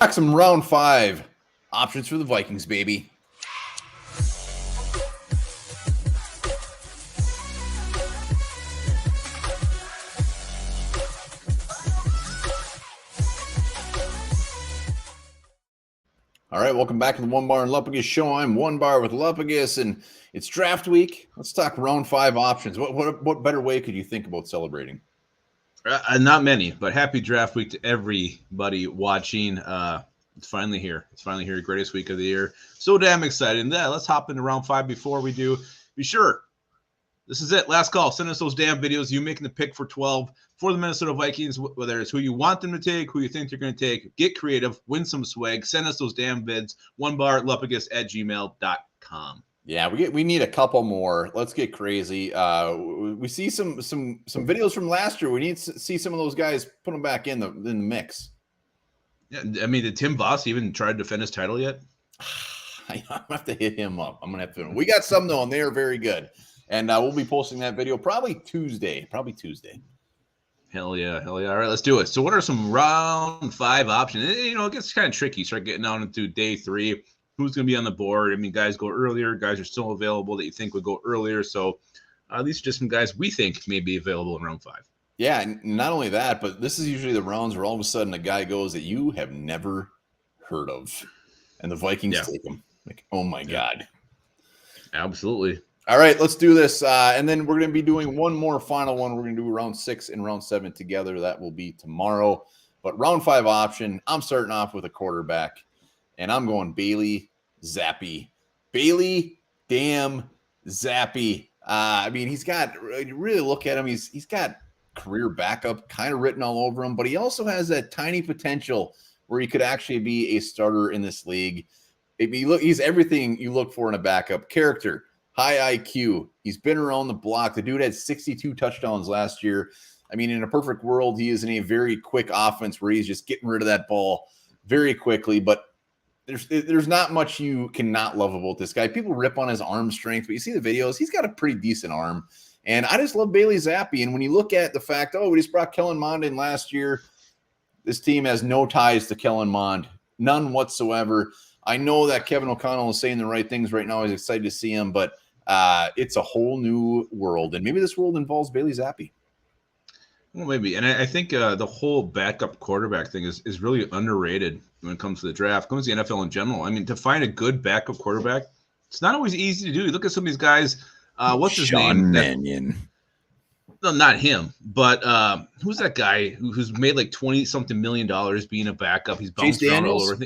Back some round 5 options for the Vikings, baby. All right, welcome back to the Onebar and Lupagus show. I'm Onebar with Lupagus, and it's draft week. Let's talk round 5 options. What better way could you think about celebrating? Not many, but happy draft week to everybody watching. It's finally here. It's finally here. Greatest week of the year. So damn excited. And let's hop into round 5 before we do. Be sure, this is it. Last call. Send us those damn videos. You making the pick for 12 for the Minnesota Vikings, whether it's who you want them to take, who you think they're going to take. Get creative. Win some swag. Send us those damn vids. onebarlupagus@gmail.com. Yeah, we need a couple more. Let's get crazy. We see some videos from last year. We need to see some of those guys put them back in the mix. Yeah, I mean, did Tim Boss even try to defend his title yet? I'm gonna have to hit him up. I'm gonna have to. We got some though, and they are very good. And we'll be posting that video probably Tuesday. Hell yeah. All right, let's do it. So what are some round 5 options? It gets kind of tricky. Start getting down into day 3. Who's going to be on the board? I mean, guys go earlier. Guys are still available that you think would go earlier. So these are just some guys we think may be available in round 5. Yeah, and not only that, but this is usually the rounds where all of a sudden a guy goes that you have never heard of, and the Vikings take him. Like, oh my God. Absolutely. All right, let's do this. And then we're going to be doing one more final one. We're going to do round 6 and round 7 together. That will be tomorrow. But round 5 option, I'm starting off with a quarterback, and I'm going Bailey Zappe. Bailey damn Zappe. I mean, he's got, you really look at him, he's got career backup kind of written all over him, but he also has that tiny potential where he could actually be a starter in this league. He's everything you look for in a backup. Character, high IQ. He's been around the block. The dude had 62 touchdowns last year. I mean, in a perfect world, he is in a very quick offense where he's just getting rid of that ball very quickly, but there's not much you cannot love about this guy. People rip on his arm strength, but you see the videos, he's got a pretty decent arm. And I just love Bailey Zappe. And when you look at the fact, we just brought Kellen Mond in last year, this team has no ties to Kellen Mond, none whatsoever. I know that Kevin O'Connell is saying the right things right now. He's excited to see him, but it's a whole new world. And maybe this world involves Bailey Zappe. Well, maybe. And I think the whole backup quarterback thing is really underrated when it comes to the draft. It comes to the NFL in general. I mean, to find a good backup quarterback, it's not always easy to do. You look at some of these guys. What's his name? Sean Mannion. No, not him. But who's that guy who's made like $20-something million being a backup? He's bounced around all over.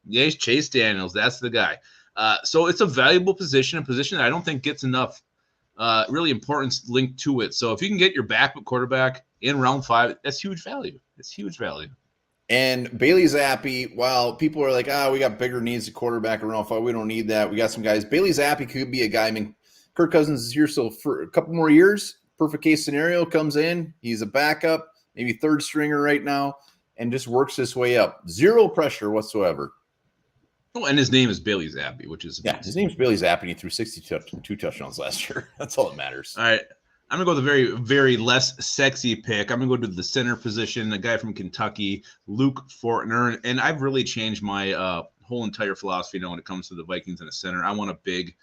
Yeah, he's Chase Daniels. That's the guy. So it's a valuable position, a position that I don't think gets enough really importance linked to it. So if you can get your backup quarterback in round 5, that's huge value. It's huge value. And Bailey Zappe, while people are like, we got bigger needs at quarterback in round 5, we don't need that. We got some guys. Bailey Zappe could be a guy. I mean, Kirk Cousins is here still for a couple more years. Perfect case scenario, comes in. He's a backup, maybe third stringer right now, and just works his way up. Zero pressure whatsoever. Oh, and his name is Bailey Zappe, which is his name's Bailey Zappe, and he threw 62 touchdowns last year. That's all that matters. All right. I'm going to go with a very, very less sexy pick. I'm going to go to the center position, a guy from Kentucky, Luke Fortner. And I've really changed my whole entire philosophy now when it comes to the Vikings and a center. I want a big,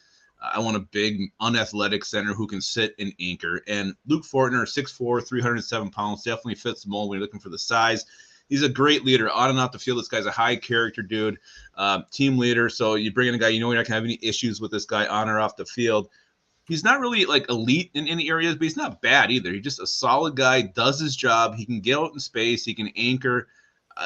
unathletic center who can sit and anchor. And Luke Fortner, 6'4", 307 pounds, definitely fits the mold when you're looking for the size. He's a great leader on and off the field. This guy's a high character dude, team leader. So you bring in a guy, you're not going to have any issues with this guy on or off the field. He's not really like elite in any areas, but he's not bad either. He's just a solid guy, does his job. He can get out in space. He can anchor.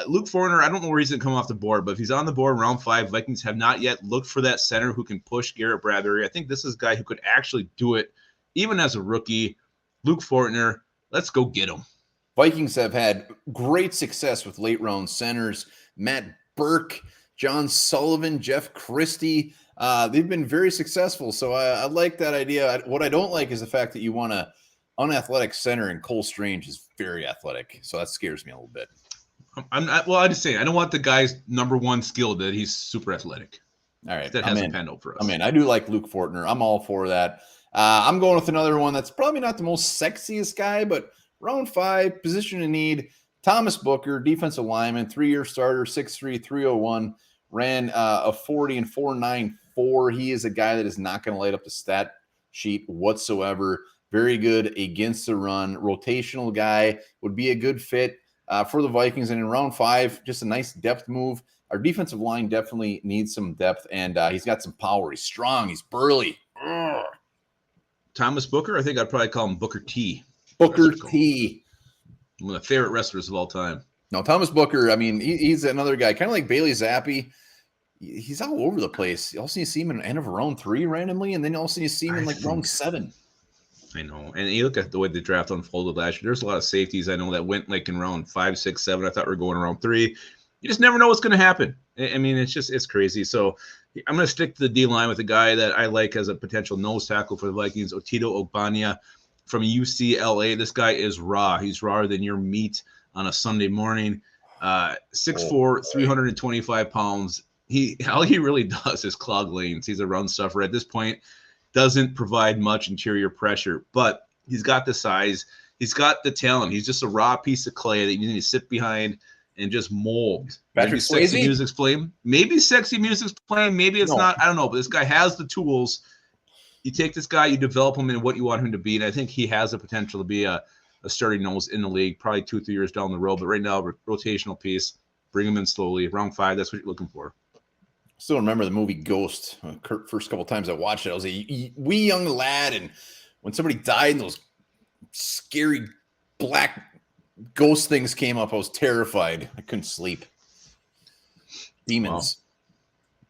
Luke Fortner, I don't know where he's going to come off the board, but if he's on the board round 5, Vikings have not yet looked for that center who can push Garrett Bradbury. I think this is a guy who could actually do it even as a rookie. Luke Fortner, let's go get him. Vikings have had great success with late round centers. Matt Burke, John Sullivan, Jeff Christie. They've been very successful. So I like that idea. What I don't like is the fact that you want an unathletic center, and Cole Strange is very athletic. So that scares me a little bit. I just say I don't want the guy's number one skill that he's super athletic. All right. That hasn't panned out for us. I do like Luke Fortner. I'm all for that. I'm going with another one that's probably not the most sexiest guy, but round 5, position in need, Thomas Booker, defensive lineman, 3-year starter, 6'3", 301, ran a 40 and 4.94. He is a guy that is not going to light up the stat sheet whatsoever. Very good against the run. Rotational guy, would be a good fit for the Vikings. And in round 5, just a nice depth move. Our defensive line definitely needs some depth, and he's got some power. He's strong. He's burly. Ugh. Thomas Booker, I think I'd probably call him Booker T. Booker T. One of the favorite wrestlers of all time. No, Thomas Booker, I mean, he's another guy, kind of like Bailey Zappe. He's all over the place. You also see him in the end of round 3 randomly, and then also you see him in like round 7. I know. And you look at the way the draft unfolded last year, there's a lot of safeties I know that went like in round 5, 6, 7. I thought we were going around 3. You just never know what's going to happen. I mean, it's crazy. So I'm going to stick to the D-line with a guy that I like as a potential nose tackle for the Vikings, Otito Ogbanya from UCLA. This guy is raw. He's rawer than your meat on a Sunday morning. 6'4", 325 pounds. All he really does is clog lanes. He's a run stuffer. At this point, doesn't provide much interior pressure, but he's got the size. He's got the talent. He's just a raw piece of clay that you need to sit behind and just mold. Patrick Maybe sexy Swayze? music's playing. Maybe sexy music's playing. Maybe it's not. I don't know. But this guy has the tools. You take this guy, you develop him into what you want him to be, and I think he has the potential to be a starting nose in the league, probably 2-3 years down the road. But right now, rotational piece. Bring him in slowly. Round 5, that's what you're looking for. Still remember the movie Ghost. First couple times I watched it, I was a wee young lad, and when somebody died and those scary black ghost things came up, I was terrified. I couldn't sleep. Demons.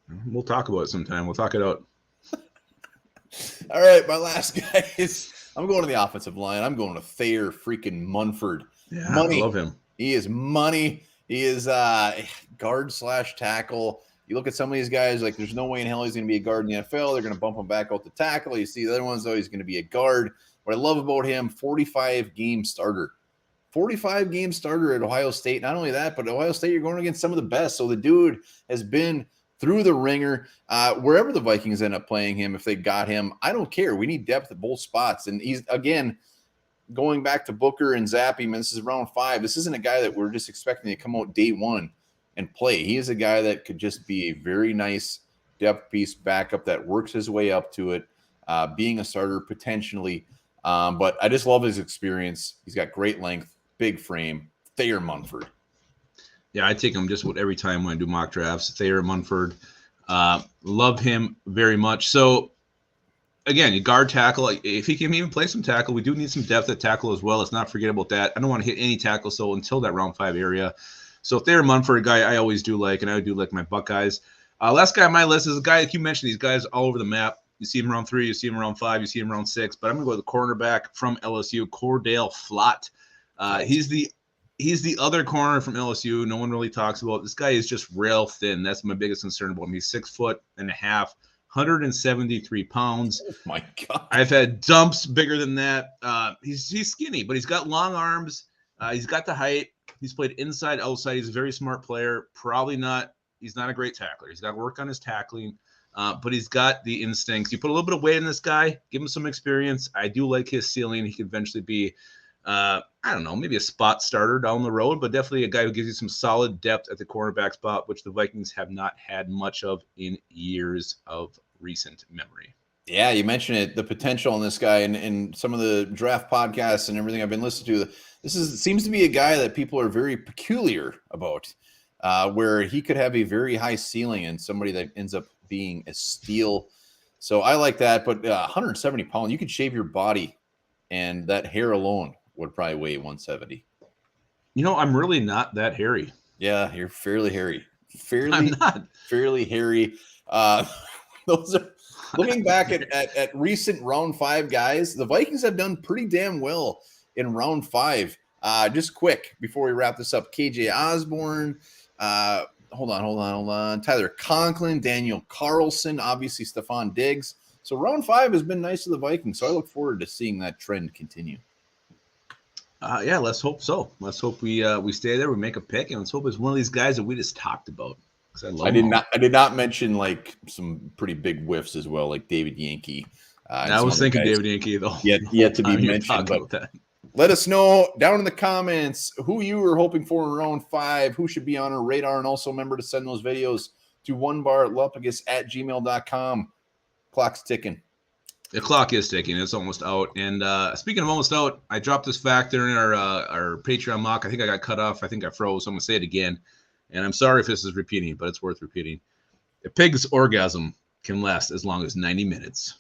Well, we'll talk about it sometime. We'll talk it out. All right, my last guy is, I'm going to the offensive line. I'm going to Thayer freaking Munford. Yeah, money. I love him. He is money. He is guard/tackle. You look at some of these guys, like there's no way in hell he's going to be a guard in the NFL. They're going to bump him back out to tackle. You see the other ones, though, he's going to be a guard. What I love about him, 45-game starter. 45-game starter at Ohio State. Not only that, but Ohio State, you're going against some of the best. So the dude has been through the ringer. Wherever the Vikings end up playing him, if they got him, I don't care. We need depth at both spots. And he's, again, going back to Booker and Zappe, man, this is round 5. This isn't a guy that we're just expecting to come out day 1 and play. He is a guy that could just be a very nice depth piece backup that works his way up to it, being a starter potentially. But I just love his experience. He's got great length, big frame. Thayer Munford. Yeah, I take him just every time when I do mock drafts. Thayer Munford. Love him very much. So, again, you guard tackle. If he can even play some tackle, we do need some depth at tackle as well. Let's not forget about that. I don't want to hit any tackle so until that round 5 area. So Thayer Munford, a guy I always do like, and I do like my Buckeyes. Last guy on my list is a guy that you mentioned. These guys all over the map. You see him around 3, you see him around 5, you see him around 6. But I'm going to go with the cornerback from LSU, Cordale Flott. He's the other corner from LSU. No one really talks about. This guy is just rail thin. That's my biggest concern about him. He's 6'1.5", 173 pounds. Oh my God. I've had dumps bigger than that. He's skinny, but he's got long arms. He's got the height. He's played inside, outside. He's a very smart player. He's not a great tackler. He's got to work on his tackling, but he's got the instincts. You put a little bit of weight in this guy, give him some experience. I do like his ceiling. He could eventually be, I don't know, maybe a spot starter down the road, but definitely a guy who gives you some solid depth at the cornerback spot, which the Vikings have not had much of in years of recent memory. Yeah, you mentioned it, the potential on this guy, and some of the draft podcasts and everything I've been listening to. Seems to be a guy that people are very peculiar about, where he could have a very high ceiling and somebody that ends up being a steal. So I like that, but 170 pounds, you could shave your body, and that hair alone would probably weigh 170. You know, I'm really not that hairy. Yeah, you're fairly hairy. I'm not. Fairly hairy. Those are. Looking back at recent round 5 guys, the Vikings have done pretty damn well in round 5. Just quick before we wrap this up, KJ Osborne, hold on. Tyler Conklin, Daniel Carlson, obviously Stephon Diggs. So round 5 has been nice to the Vikings. So I look forward to seeing that trend continue. Yeah, let's hope so. Let's hope we stay there. We make a pick, and let's hope it's one of these guys that we just talked about. I did not mention like some pretty big whiffs as well, like David Yankee. I was thinking David Yankee though. Yet to be mentioned, but Let us know down in the comments who you were hoping for in round 5, who should be on our radar, and also remember to send those videos to onebarlupagus@gmail.com. Clock's ticking. The clock is ticking. It's almost out. And speaking of almost out, I dropped this fact there in our Patreon mock. I think I got cut off. I think I froze. So I'm going to say it again. And I'm sorry if this is repeating, but it's worth repeating. A pig's orgasm can last as long as 90 minutes.